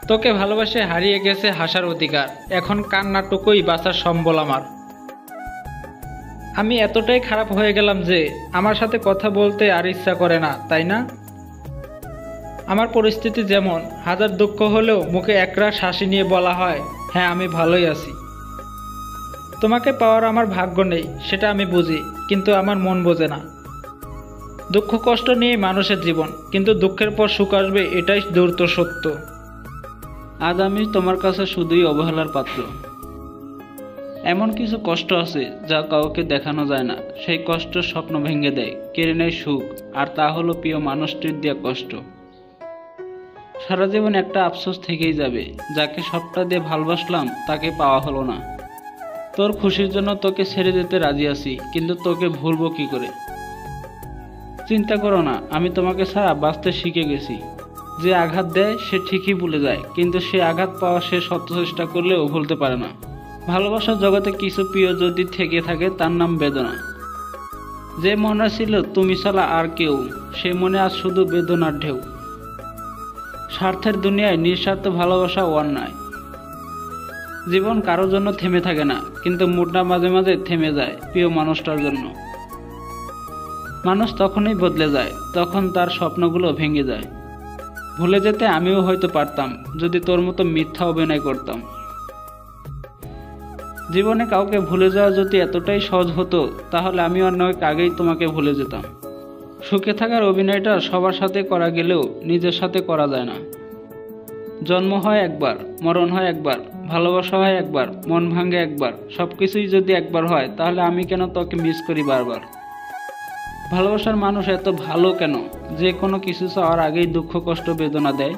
তোকে ভালোবাসে হারিয়ে গেছে হাসার অধিকার, এখন কান্নাটুকুই বাঁচার সম্বল আমার। আমি এতটাই খারাপ হয়ে গেলাম যে আমার সাথে কথা বলতে আর ইচ্ছা করে না, তাই না? আমার পরিস্থিতি যেমন, হাজার দুঃখ হলেও মুখে একরাশ হাসি নিয়ে বলা হয়, হ্যাঁ আমি ভালোই আছি। তোমাকে পাওয়ার আমার ভাগ্য নেই, সেটা আমি বুঝি, কিন্তু আমার মন বোঝে না। দুঃখ কষ্ট নিয়ে মানুষের জীবন, কিন্তু দুঃখের পর সুখ আসবে এটাই দ্রুত সত্য। আজ আমি তোমার কাছে শুধুই অবহেলার পাত্র। এমন কিছু কষ্ট আছে যা কাউকে দেখানো যায় না, সেই কষ্ট স্বপ্ন ভেঙে দেয়, কেড়ে নেয় সুখ, আর তা হলো প্রিয় মানুষটির দেওয়া কষ্ট। সারা জীবন একটা আফসোস থেকেই যাবে, যাকে সবটা দিয়ে ভালোবাসলাম তাকে পাওয়া হলো না। তোর খুশির জন্য তোকে ছেড়ে যেতে রাজি আছি, কিন্তু তোকে ভুলবো কি করে? চিন্তা করো না, আমি তোমাকে ছাড়া বাঁচতে শিখে গেছি। যে আঘাত দেয় সে ঠিকই ভুলে যায়, কিন্তু সে আঘাত পাওয়া সে শত চেষ্টা করলেও ভুলতে পারে না। ভালোবাসার জগতে কিছু প্রিয় যদি থেকে থাকে তার নাম বেদনা। যে মনে ছিল তুমি ছাড়া আর কেউ, সে মনে আজ শুধু বেদনার ঢেউ। স্বার্থের দুনিয়ায় নিঃস্বার্থ ভালোবাসা অন্যায়। জীবন কারোর জন্য থেমে থাকে না, কিন্তু মুডটা মাঝে মাঝে থেমে যায় প্রিয় মানুষটার জন্য। মানুষ তখনই বদলে যায়, তখন তার স্বপ্নগুলো ভেঙে যায়। ভুলে যেতে আমিও হয়তো পারতাম, যদি তোর মতো মিথ্যা অভিনয় করতাম। জীবনে কাউকে ভুলে যাওয়া যদি এতটাই সহজ হতো, তাহলে আমি অনেক আগেই তোমাকে ভুলে যেতাম। সুখে থাকার অভিনয়টা সবার সাথে করা গেলেও নিজের সাথে করা যায় না। জন্ম হয় একবার, মরণ হয় একবার, ভালোবাসা হয় একবার, মন ভাঙে একবার, সবকিছুই যদি একবার হয়, তাহলে আমি কেন তোকে মিস করি বারবার? ভালোবাসার মানুষ এত ভালো কেন যে কোনো কিছু চাওয়ার আগেই দুঃখ কষ্ট বেদনা দেয়?